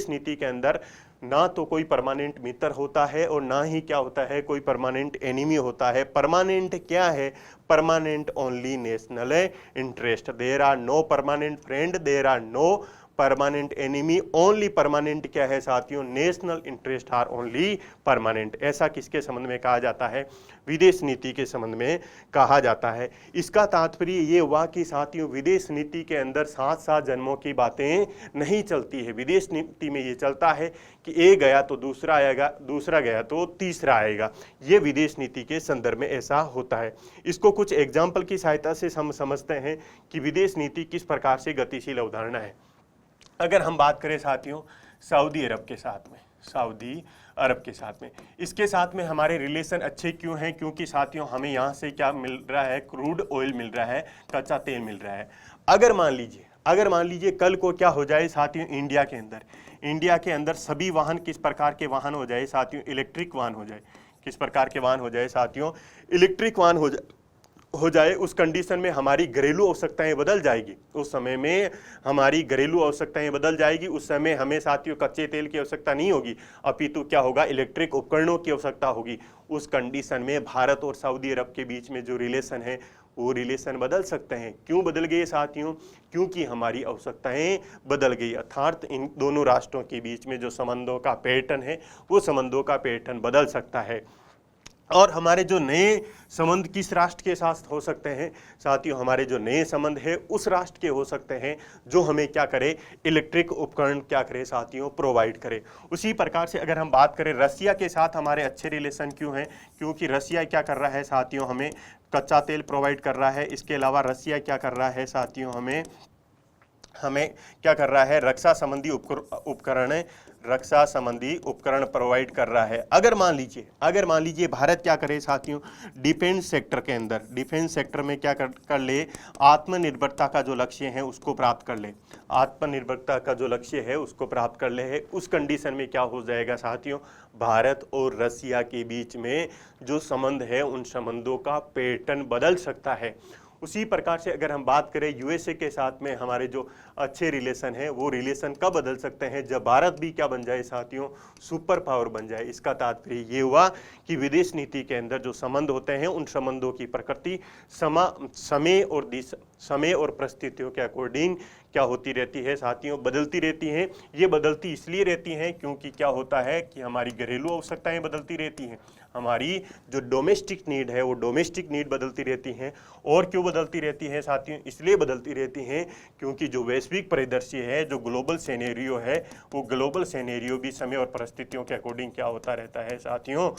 [SPEAKER 1] नीति के अंदर ना तो कोई परमानेंट मित्र होता है और ना ही क्या होता है, कोई परमानेंट एनिमी होता है। परमानेंट क्या है, permanent only national interest. There are no permanent friend, there are no permanent enemy, only permanent क्या है साथियों, national interest are only permanent. ऐसा किसके संबंध में कहा जाता है, विदेश नीति के संबंध में कहा जाता है। इसका तात्पर्य ये हुआ कि साथियों विदेश नीति के अंदर 7 जन्मों की बातें नहीं चलती है। विदेश नीति में ये चलता है कि एक गया तो दूसरा आएगा, दूसरा गया तो तीसरा आएगा। ये विदेश नीति के संदर्भ में ऐसा होता है। इसको कुछ एग्जाम्पल की सहायता से हम समझते हैं कि विदेश नीति किस प्रकार से गतिशील अवधारणा है। अगर हम बात करें साथियों सऊदी अरब के साथ में, इसके साथ में हमारे रिलेशन अच्छे क्यों हैं, क्योंकि साथियों हमें यहाँ से क्या मिल रहा है, क्रूड ऑयल मिल रहा है, कच्चा तेल मिल रहा है। अगर मान लीजिए कल को क्या हो जाए साथियों, इंडिया के अंदर सभी वाहन किस प्रकार के वाहन हो जाए साथियों, इलेक्ट्रिक वाहन हो जाए। किस प्रकार के वाहन हो जाए साथियों, इलेक्ट्रिक वाहन हो जाए। उस कंडीशन में हमारी घरेलू आवश्यकताएं बदल जाएगी। उस समय में हमारी घरेलू आवश्यकताएं बदल जाएगी। उस समय हमें साथियों कच्चे तेल की आवश्यकता नहीं होगी, अपितु क्या होगा, इलेक्ट्रिक उपकरणों की आवश्यकता होगी। उस कंडीशन में भारत और सऊदी अरब के बीच में जो रिलेशन है वो रिलेशन बदल सकते हैं। क्यों बदल गए साथियों, क्योंकि हमारी आवश्यकताएं बदल गई। अर्थात इन दोनों राष्ट्रों के बीच में जो संबंधों का पैटर्न है वो संबंधों का पैटर्न बदल सकता है। और हमारे जो नए संबंध किस राष्ट्र के साथ हो सकते हैं साथियों, हमारे जो नए संबंध है उस राष्ट्र के हो सकते हैं जो हमें क्या करे, इलेक्ट्रिक उपकरण क्या करे साथियों, प्रोवाइड करे। उसी प्रकार से अगर हम बात करें रसिया के साथ हमारे अच्छे रिलेशन क्यों हैं, क्योंकि रसिया क्या कर रहा है साथियों, हमें कच्चा तेल प्रोवाइड कर रहा है। इसके अलावा रसिया क्या कर रहा है साथियों, हमें क्या कर रहा है, रक्षा संबंधी उपकरण प्रोवाइड कर रहा है। अगर मान लीजिए भारत क्या करे साथियों, डिफेंस सेक्टर में क्या कर ले, आत्मनिर्भरता का जो लक्ष्य है उसको प्राप्त कर ले। उस कंडीशन में क्या हो जाएगा साथियों, भारत और रसिया के बीच में जो संबंध है उन संबंधों का पैटर्न बदल सकता है। उसी प्रकार से अगर हम बात करें यूएसए के साथ में हमारे जो अच्छे रिलेशन है वो रिलेशन कब बदल सकते हैं, जब भारत भी क्या बन जाए साथियों, सुपर पावर बन जाए। इसका तात्पर्य ये हुआ कि विदेश नीति के अंदर जो संबंध होते हैं उन संबंधों की प्रकृति समय और परिस्थितियों के अकॉर्डिंग क्या होती रहती है साथियों, बदलती रहती हैं। ये बदलती इसलिए रहती हैं क्योंकि क्या होता है कि हमारी घरेलू आवश्यकताएं बदलती रहती हैं, हमारी जो डोमेस्टिक नीड है वो डोमेस्टिक नीड बदलती रहती हैं। और क्यों बदलती रहती हैं साथियों, इसलिए बदलती रहती हैं क्योंकि जो वैश्विक परिदृश्य है, जो ग्लोबल सिनेरियो है, वो ग्लोबल सिनेरियो भी समय और परिस्थितियों के अकॉर्डिंग क्या होता रहता है साथियों,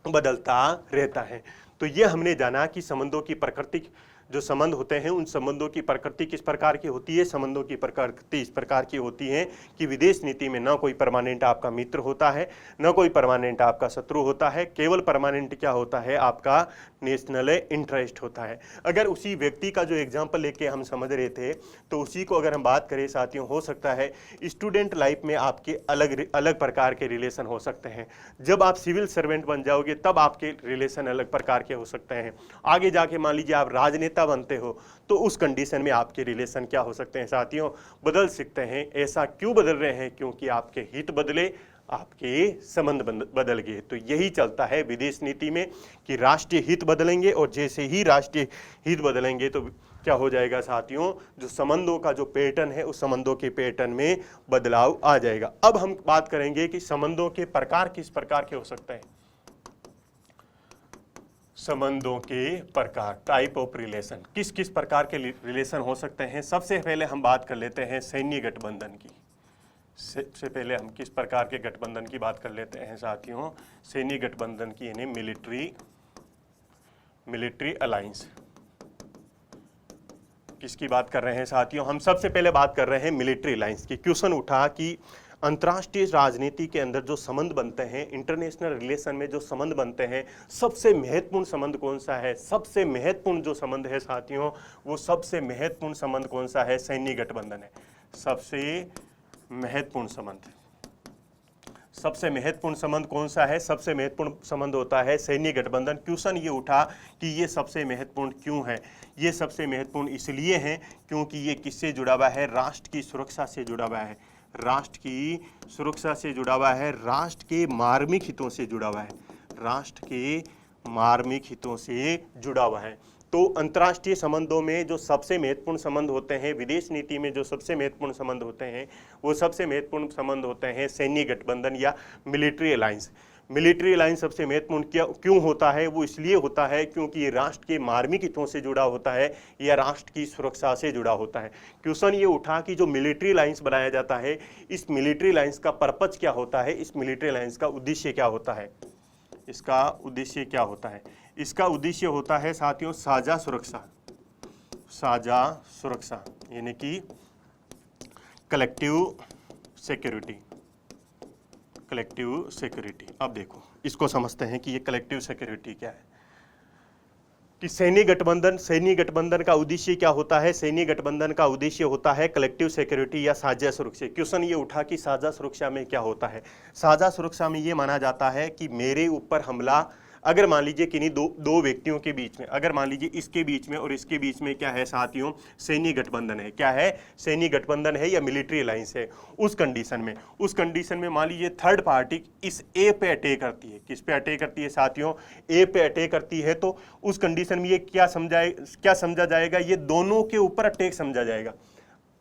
[SPEAKER 1] बदलता रहता है। तो ये हमने जाना कि संबंधों की प्रकृति जो संबंध होते हैं उन संबंधों की प्रकृति किस प्रकार की होती है? संबंधों की प्रकृति इस प्रकार की होती है कि विदेश नीति में ना कोई परमानेंट आपका मित्र होता है, ना कोई परमानेंट आपका शत्रु होता है, केवल परमानेंट क्या होता है? आपका नेशनल इंटरेस्ट होता है। अगर उसी व्यक्ति का जो एग्जाम्पल लेके हम समझ रहे थे, तो उसी को अगर हम बात करें साथियों, हो सकता है स्टूडेंट लाइफ में आपके अलग अलग प्रकार के रिलेशन हो सकते हैं। जब आप सिविल सर्वेंट बन जाओगे तब आपके रिलेशन अलग प्रकार के हो सकते हैं। आगे जाके मान लीजिए आप राजनेता बनते हो, तो उस कंडीशन में आपके रिलेशन क्या हो सकते हैं साथियों? बदल सकते हैं। ऐसा क्यों बदल रहे हैं? क्योंकि आपके हित बदले, आपके संबंध बदल गए। तो यही चलता है विदेश नीति में कि राष्ट्रीय हित बदलेंगे, और जैसे ही राष्ट्रीय हित बदलेंगे तो क्या हो जाएगा साथियों? जो संबंधों का जो पैटर्न है उस संबंधों के पैटर्न में बदलाव आ जाएगा। अब हम बात करेंगे कि संबंधों के प्रकार किस प्रकार के हो सकते हैं। संबंधों के प्रकार, टाइप ऑफ रिलेशन, किस किस प्रकार के रिलेशन हो सकते हैं। सबसे पहले हम बात कर लेते हैं सैन्य गठबंधन की। सबसे पहले हम किस प्रकार के गठबंधन की बात कर लेते हैं साथियों? सैन्य गठबंधन की, यानी मिलिट्री अलायंस। किसकी बात कर रहे हैं साथियों? हम सबसे पहले बात कर रहे हैं मिलिट्री अलायंस की। क्वेश्चन उठा कि अंतर्राष्ट्रीय राजनीति के अंदर जो संबंध बनते हैं, इंटरनेशनल रिलेशन में जो संबंध बनते हैं, सबसे महत्वपूर्ण संबंध कौन सा है? सबसे महत्वपूर्ण जो संबंध है साथियों, वो सबसे महत्वपूर्ण संबंध कौन सा है? सैन्य गठबंधन है। सबसे महत्वपूर्ण संबंध, सबसे महत्वपूर्ण संबंध कौन सा है? सबसे महत्वपूर्ण संबंध होता है सैन्य गठबंधन। क्वेश्चन ये उठा कि ये सबसे महत्वपूर्ण क्यों है? ये सबसे महत्वपूर्ण इसलिए है क्योंकि ये किससे जुड़ा हुआ है? राष्ट्र की सुरक्षा से जुड़ा हुआ है। राष्ट्र की सुरक्षा से जुड़ा हुआ है, राष्ट्र के मार्मिक हितों से जुड़ा हुआ है, राष्ट्र के मार्मिक हितों से जुड़ा हुआ है। तो अंतर्राष्ट्रीय संबंधों में जो सबसे महत्वपूर्ण संबंध होते हैं, विदेश नीति में जो सबसे महत्वपूर्ण संबंध होते हैं, वो सबसे महत्वपूर्ण संबंध होते हैं सैन्य गठबंधन या मिलिट्री अलायंस। मिलिट्री अलायंस सबसे महत्वपूर्ण क्यों होता है? वो इसलिए होता है क्योंकि ये राष्ट्र के मार्मिक हितों से जुड़ा होता है या राष्ट्र की सुरक्षा से जुड़ा होता है। क्वेश्चन ये उठा कि जो मिलिट्री अलायंस बनाया जाता है, इस मिलिट्री अलायंस का पर्पज क्या होता है? इस मिलिट्री अलायंस का उद्देश्य क्या होता है? इसका उद्देश्य क्या होता है? इसका उद्देश्य होता है साथियों साझा सुरक्षा। साझा सुरक्षा यानी कि कलेक्टिव सिक्योरिटी। Collective security. अब देखो, इसको समझते हैं कि ये कलेक्टिव सिक्योरिटी क्या है। कि सैन्य गठबंधन का उद्देश्य क्या होता है? सैन्य गठबंधन का उद्देश्य होता है कलेक्टिव सिक्योरिटी या साझा सुरक्षा। क्वेश्चन ये उठा कि साझा सुरक्षा में क्या होता है? साझा सुरक्षा में ये माना जाता है कि मेरे ऊपर हमला, अगर मान लीजिए किन्हीं दो व्यक्तियों के बीच में, अगर मान लीजिए इसके बीच में और इसके बीच में क्या है साथियों? सैन्य गठबंधन है। क्या है? सैन्य गठबंधन है या मिलिट्री अलायंस है। उस कंडीशन में मान लीजिए थर्ड पार्टी इस ए पे अटैक करती है। किस पे अटैक करती है साथियों? ए पे अटैक करती है। तो उस कंडीशन में ये क्या समझा जाएगा? ये दोनों के ऊपर अटैक समझा जाएगा।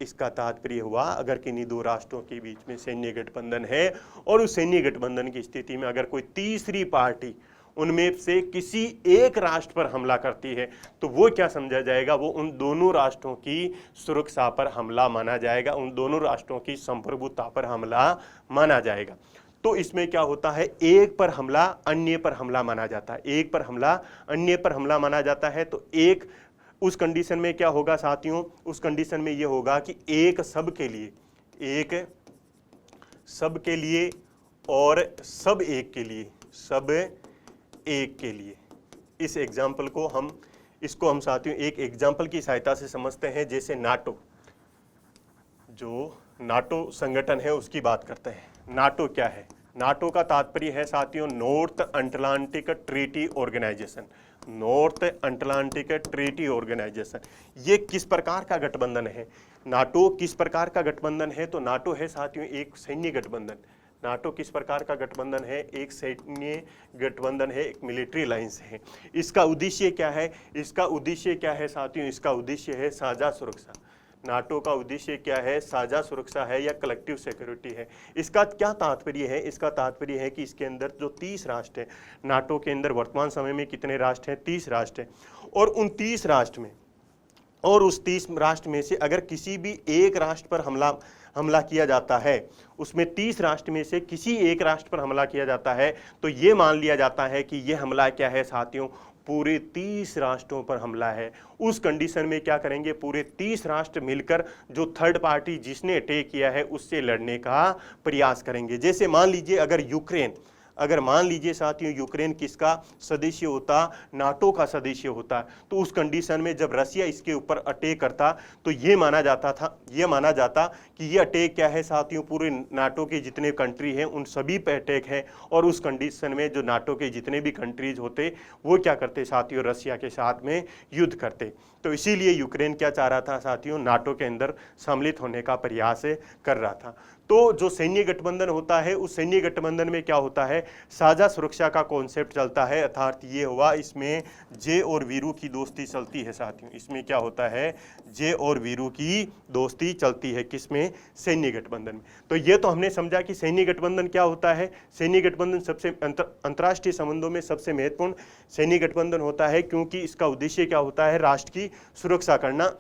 [SPEAKER 1] इसका तात्पर्य हुआ अगर किन्हीं दो राष्ट्रों के बीच में सैन्य गठबंधन है और उस सैन्य गठबंधन की स्थिति में अगर कोई तीसरी पार्टी उनमें से किसी एक राष्ट्र पर हमला करती है, तो वो क्या समझा जाएगा? वो उन दोनों राष्ट्रों की सुरक्षा पर हमला माना जाएगा, उन दोनों राष्ट्रों की संप्रभुता पर हमला माना जाएगा। तो इसमें क्या होता है? एक पर हमला अन्य पर हमला माना जाता है। एक पर हमला अन्य पर हमला माना जाता है। तो एक उस कंडीशन में क्या होगा साथियों? उस कंडीशन में ये होगा कि एक सबके लिए, एक सबके लिए और सब एक के लिए, सब एक के लिए। इस एग्जाम्पल को हम साथियों एक एग्जाम्पल की सहायता से समझते हैं। जैसे नाटो, जो नाटो संगठन है उसकी बात करते हैं। नाटो क्या है? नाटो का तात्पर्य है साथियों North Atlantic Treaty Organisation. North Atlantic Treaty Organisation. ये किस प्रकार का गठबंधन है? नाटो किस प्रकार का गठबंधन है? तो नाटो है साथियों एक सैन्य गठबंधन। नाटो किस प्रकार का गठबंधन है? एक सैन्य गठबंधन है, एक मिलिट्री अलायंस है। इसका उद्देश्य क्या है? इसका उद्देश्य क्या है साथियों? इसका उद्देश्य है साझा सुरक्षा। नाटो का उद्देश्य क्या है? साझा सुरक्षा है या कलेक्टिव सिक्योरिटी है। इसका क्या तात्पर्य है? इसका तात्पर्य है कि इसके अंदर जो 30 राष्ट्र हैं, नाटो के अंदर वर्तमान समय में कितने राष्ट्र हैं? 30 राष्ट्र हैं। और उन 30 राष्ट्र में, और उस 30 राष्ट्र में से अगर किसी भी एक राष्ट्र पर हमला किया जाता है, उसमें 30 राष्ट्र में से किसी एक राष्ट्र पर हमला किया जाता है, तो ये मान लिया जाता है कि ये हमला क्या है साथियों, पूरे 30 राष्ट्रों पर हमला है। उस कंडीशन में क्या करेंगे, पूरे 30 राष्ट्र मिलकर जो थर्ड पार्टी जिसने अटैक किया है उससे लड़ने का प्रयास करेंगे। जैसे मान लीजिए अगर मान लीजिए साथियों यूक्रेन किसका सदस्य होता, नाटो का सदस्य होता, तो उस कंडीशन में जब रसिया इसके ऊपर अटैक करता तो ये माना जाता कि ये अटैक क्या है साथियों, पूरे नाटो के जितने कंट्री हैं उन सभी पे अटैक है, और उस कंडीशन में जो नाटो के जितने भी कंट्रीज होते वो क्या करते साथियों, रसिया के साथ में युद्ध करते। तो इसीलिए यूक्रेन क्या चाह रहा था साथियों, नाटो के अंदर सम्मिलित होने का प्रयास कर रहा था। तो जो सैन्य गठबंधन होता है, उस सैन्य गठबंधन में क्या होता है, साझा सुरक्षा का कॉन्सेप्ट चलता है, अर्थात ये हुआ इसमें जे और वीरू की दोस्ती चलती है साथियों। इसमें क्या होता है, जे और वीरू की दोस्ती चलती है, किसमें, सैन्य गठबंधन में। तो ये तो हमने समझा कि सैन्य गठबंधन क्या होता है। सैन्य गठबंधन सबसे अंतर्राष्ट्रीय संबंधों में सबसे महत्वपूर्ण सैन्य गठबंधन होता है, क्योंकि इसका उद्देश्य क्या होता है, राष्ट्र की सुरक्षा करना,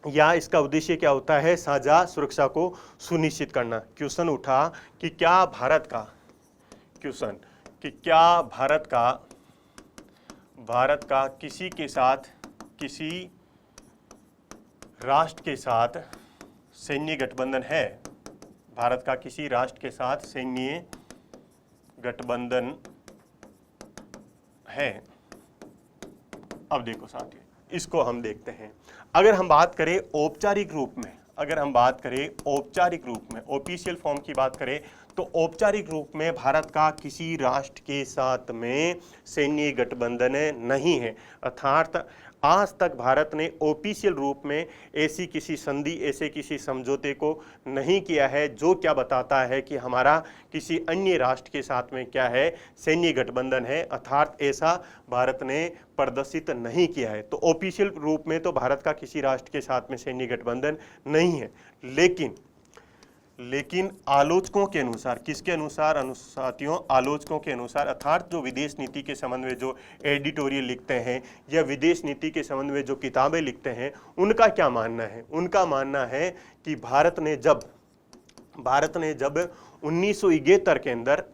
[SPEAKER 1] या इसका उद्देश्य क्या होता है, साझा सुरक्षा को सुनिश्चित करना। क्वेश्चन उठा कि क्या भारत का किसी के साथ, किसी राष्ट्र के साथ सैन्य गठबंधन है, भारत का किसी राष्ट्र के साथ सैन्य गठबंधन है। अब देखो साथियों, इसको हम देखते हैं। अगर हम बात करें औपचारिक रूप में, ऑफिशियल फॉर्म की बात करें, तो औपचारिक रूप में भारत का किसी राष्ट्र के साथ में सैन्य गठबंधन नहीं है। अर्थात आज तक भारत ने ऑफिशियल रूप में ऐसी किसी संधि, ऐसे किसी समझौते को नहीं किया है जो क्या बताता है कि हमारा किसी अन्य राष्ट्र के साथ में क्या है, सैन्य गठबंधन है। अर्थात ऐसा भारत ने प्रदर्शित नहीं किया है। तो ऑफिशियल रूप में तो भारत का किसी राष्ट्र के साथ में सैन्य गठबंधन नहीं है, लेकिन आलोचकों के अनुसार, किसके अनुसार साथियों, आलोचकों के अनुसार, अर्थात जो विदेश नीति के संबंध में जो एडिटोरियल लिखते हैं या विदेश नीति के संबंध में जो किताबें लिखते हैं, उनका क्या मानना है, उनका मानना है कि भारत ने जब 1971 के अंदर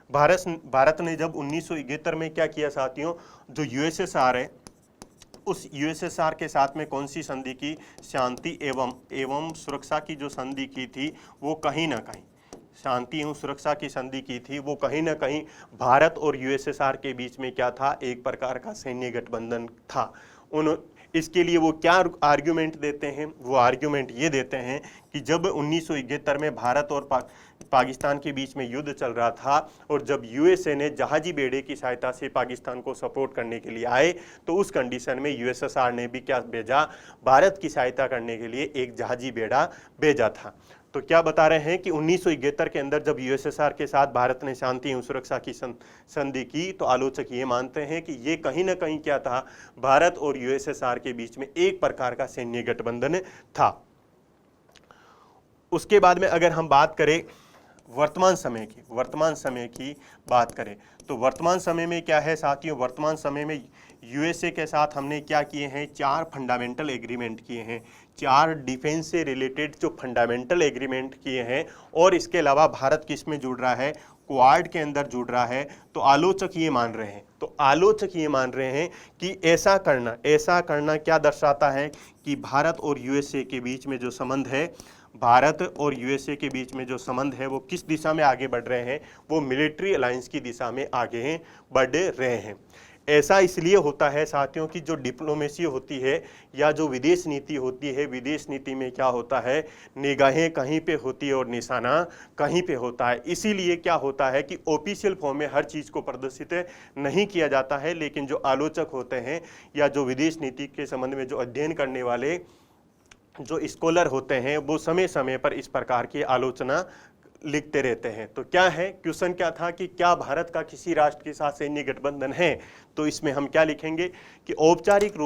[SPEAKER 1] भारत ने जब 1971 में क्या किया साथियों, जो यूएसएसआर है, उस यूएसएसआर के साथ में कौन सी संधि की, शांति एवं सुरक्षा की जो संधि की थी, वो कहीं ना कहीं शांति एवं सुरक्षा की संधि की थी, वो कहीं ना कहीं भारत और यूएसएसआर के बीच में क्या था, एक प्रकार का सैन्य गठबंधन था। इसके लिए वो क्या आर्ग्यूमेंट देते हैं, वो आर्ग्यूमेंट ये देते हैं कि जब 1971 में भारत और पाकिस्तान के बीच में युद्ध चल रहा था, और जब यूएसए ने जहाजी बेड़े की सहायता से पाकिस्तान को सपोर्ट करने के लिए आए, तो उस कंडीशन में यूएसएसआर ने भी क्या भेजा, भारत की सहायता करने के लिए एक जहाजी बेड़ा भेजा था। तो क्या बता रहे हैं कि 1971 के अंदर जब यूएसएसआर के साथ भारत ने शांति एवं सुरक्षा की संधि की, तो आलोचक ये मानते हैं कि ये कहीं ना कहीं क्या था, भारत और यूएसएसआर के बीच में एक प्रकार का सैन्य गठबंधन था। उसके बाद में अगर हम बात करें वर्तमान समय की बात करें, तो वर्तमान समय में क्या है साथियों, वर्तमान समय में यूएसए के साथ हमने क्या किए हैं, 4 फंडामेंटल एग्रीमेंट किए हैं, 4 डिफेंस से रिलेटेड जो फंडामेंटल एग्रीमेंट किए हैं, और इसके अलावा भारत किस में जुड़ रहा है, क्वाड के अंदर जुड़ रहा है। तो आलोचक ये मान रहे हैं कि ऐसा करना क्या दर्शाता है कि भारत और यूएसए के बीच में जो संबंध है, भारत और यूएसए के बीच में जो संबंध है, वो किस दिशा में आगे बढ़ रहे हैं, वो मिलिट्री अलायंस की दिशा में आगे बढ़ रहे हैं। ऐसा इसलिए होता है साथियों कि जो डिप्लोमेसी होती है या जो विदेश नीति होती है, विदेश नीति में क्या होता है, निगाहें कहीं पे होती है और निशाना कहीं पे होता है। इसीलिए क्या होता है कि ऑफिशियल फॉर्म में हर चीज़ को प्रदर्शित नहीं किया जाता है, लेकिन जो आलोचक होते हैं या जो विदेश नीति के संबंध में जो अध्ययन करने वाले जो स्कॉलर होते हैं, वो समय समय पर इस प्रकार की आलोचना लिखते रहते हैं। तो क्या है, क्वेश्चन क्या था कि क्या भारत का किसी राष्ट्र के साथ सैन्य गठबंधन है, तो इसमें हम क्या लिखेंगे कि औपचारिक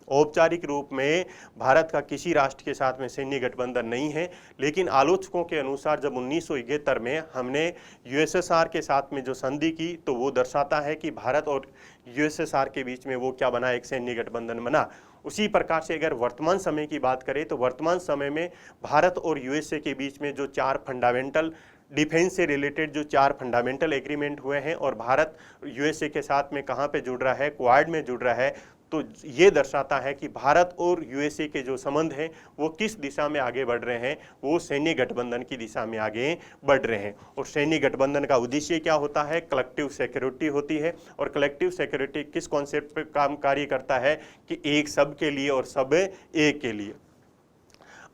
[SPEAKER 1] औपचारिक रूप में भारत का किसी राष्ट्र के साथ में सैन्य गठबंधन नहीं है, लेकिन आलोचकों के अनुसार जब 1971 में हमने यूएसएसआर के साथ में जो संधि की तो वो दर्शाता है कि भारत और यूएसएसआर के बीच में वो क्या बना, एक सैन्य गठबंधन बना। उसी प्रकार से अगर वर्तमान समय की बात करें तो वर्तमान समय में भारत और यूएसए के बीच में जो 4 फंडामेंटल डिफेंस से रिलेटेड जो 4 फंडामेंटल एग्रीमेंट हुए हैं और भारत यूएसए के साथ में कहाँ पे जुड़ रहा है, क्वाड में जुड़ रहा है, तो ये दर्शाता है कि भारत और यूएसए के जो संबंध हैं वो किस दिशा में आगे बढ़ रहे हैं, वो सैन्य गठबंधन की दिशा में आगे बढ़ रहे हैं। और सैन्य गठबंधन का उद्देश्य क्या होता है, कलेक्टिव सिक्योरिटी होती है। और कलेक्टिव सिक्योरिटी किस कॉन्सेप्ट पर काम कार्य करता है कि एक सब के लिए और सब एक के लिए।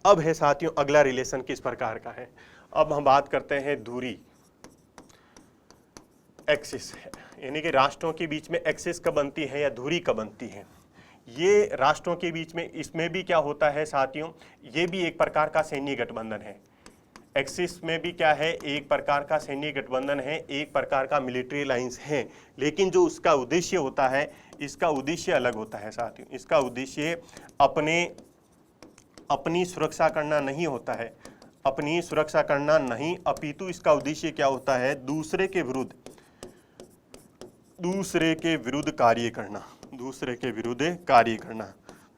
[SPEAKER 1] अब है साथियों अगला रिलेशन किस प्रकार का है। अब हम बात करते हैं दूरी, एक्सिस है, यानी कि राष्ट्रों के बीच में एक्सिस कब बनती है या दूरी कब बनती है। ये राष्ट्रों के बीच में, इसमें भी क्या होता है साथियों, ये भी एक प्रकार का सैन्य गठबंधन है। एक्सिस में भी क्या है, एक प्रकार का सैन्य गठबंधन है, एक प्रकार का मिलिट्री अलायंस है, लेकिन जो उसका उद्देश्य होता है, इसका उद्देश्य अलग होता है साथियों। इसका उद्देश्य अपनी सुरक्षा करना नहीं होता है, अपनी सुरक्षा करना नहीं, अपितु इसका उद्देश्य क्या होता है, दूसरे के विरुद्ध कार्य करना, दूसरे के विरुद्ध कार्य करना।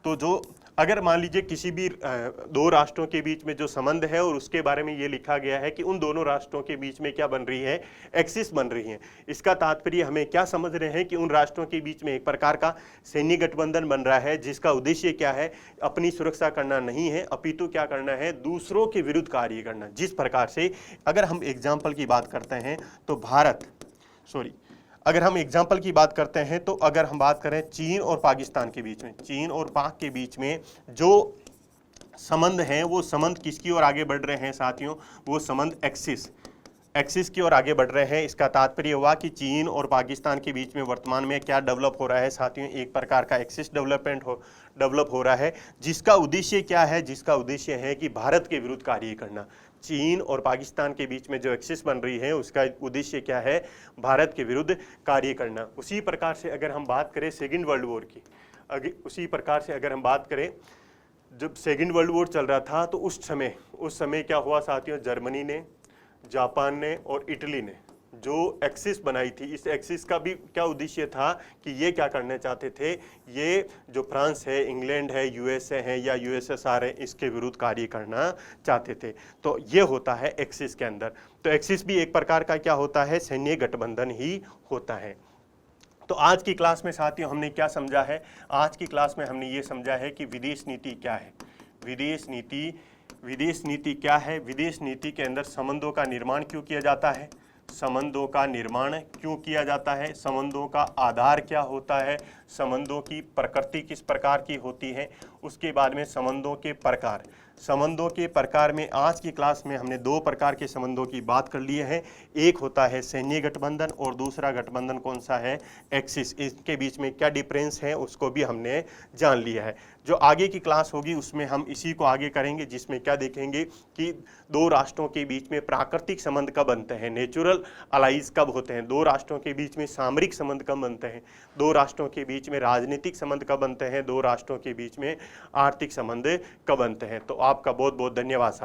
[SPEAKER 1] तो जो अगर मान लीजिए किसी भी 2 राष्ट्रों के बीच में जो संबंध है और उसके बारे में ये लिखा गया है कि उन दोनों राष्ट्रों के बीच में क्या बन रही है, एक्सिस बन रही है, इसका तात्पर्य हमें क्या समझ रहे हैं कि उन राष्ट्रों के बीच में एक प्रकार का सैन्य गठबंधन बन रहा है, जिसका उद्देश्य क्या है, अपनी सुरक्षा करना नहीं है, अपितु क्या करना है, दूसरों के विरुद्ध कार्य करना। जिस प्रकार से अगर हम एग्जाम्पल की बात करते हैं तो अगर हम एग्जाम्पल की बात करते हैं तो अगर हम बात करें चीन और पाकिस्तान के बीच में, चीन और पाक के बीच में जो संबंध हैं वो संबंध किसकी ओर आगे बढ़ रहे हैं साथियों, वो संबंध एक्सिस की ओर आगे बढ़ रहे हैं। इसका तात्पर्य हुआ कि चीन और पाकिस्तान के बीच में वर्तमान में क्या डेवलप हो रहा है साथियों, एक प्रकार का एक्सिस डेवलप हो रहा है, जिसका उद्देश्य क्या है, जिसका उद्देश्य है कि भारत के विरुद्ध कार्य करना। चीन और पाकिस्तान के बीच में जो एक्सिस बन रही है उसका उद्देश्य क्या है, भारत के विरुद्ध कार्य करना। उसी प्रकार से अगर हम बात करें सेकेंड वर्ल्ड वॉर की, उसी प्रकार से अगर हम बात करें जब सेकेंड वर्ल्ड वॉर चल रहा था तो उस समय क्या हुआ साथियों, जर्मनी ने, जापान ने और इटली ने जो एक्सिस बनाई थी, इस एक्सिस का भी क्या उद्देश्य था कि ये क्या करना चाहते थे, ये जो फ्रांस है, इंग्लैंड है, यूएसए है या यूएसएसआर है, इसके विरुद्ध कार्य करना चाहते थे। तो ये होता है एक्सिस के अंदर। तो एक्सिस भी एक प्रकार का क्या होता है, सैन्य गठबंधन ही होता है। तो आज की क्लास में साथियों हमने क्या समझा है, आज की क्लास में हमने ये समझा है कि विदेश नीति क्या है। विदेश नीति क्या है, विदेश नीति के अंदर संबंधों का निर्माण क्यों किया जाता है, संबंधों का निर्माण क्यों किया जाता है, संबंधों का आधार क्या होता है, संबंधों की प्रकृति किस प्रकार की होती है, उसके बाद में संबंधों के प्रकार में आज की क्लास में हमने 2 प्रकार के संबंधों की बात कर लिए हैं। एक होता है सैन्य गठबंधन और दूसरा गठबंधन कौन सा है, एक्सिस। इसके बीच में क्या डिफरेंस है उसको भी हमने जान लिया है। जो आगे की क्लास होगी उसमें हम इसी को आगे करेंगे, जिसमें क्या देखेंगे कि 2 राष्ट्रों के बीच में प्राकृतिक संबंध कब बनते हैं, नेचुरल अलाइज कब होते हैं, 2 राष्ट्रों के बीच में सामरिक संबंध कब बनते हैं, 2 राष्ट्रों के बीच में राजनीतिक संबंध कब बनते हैं, 2 राष्ट्रों के बीच में आर्थिक संबंध कब बनते हैं। तो आपका बहुत बहुत धन्यवाद साथियों।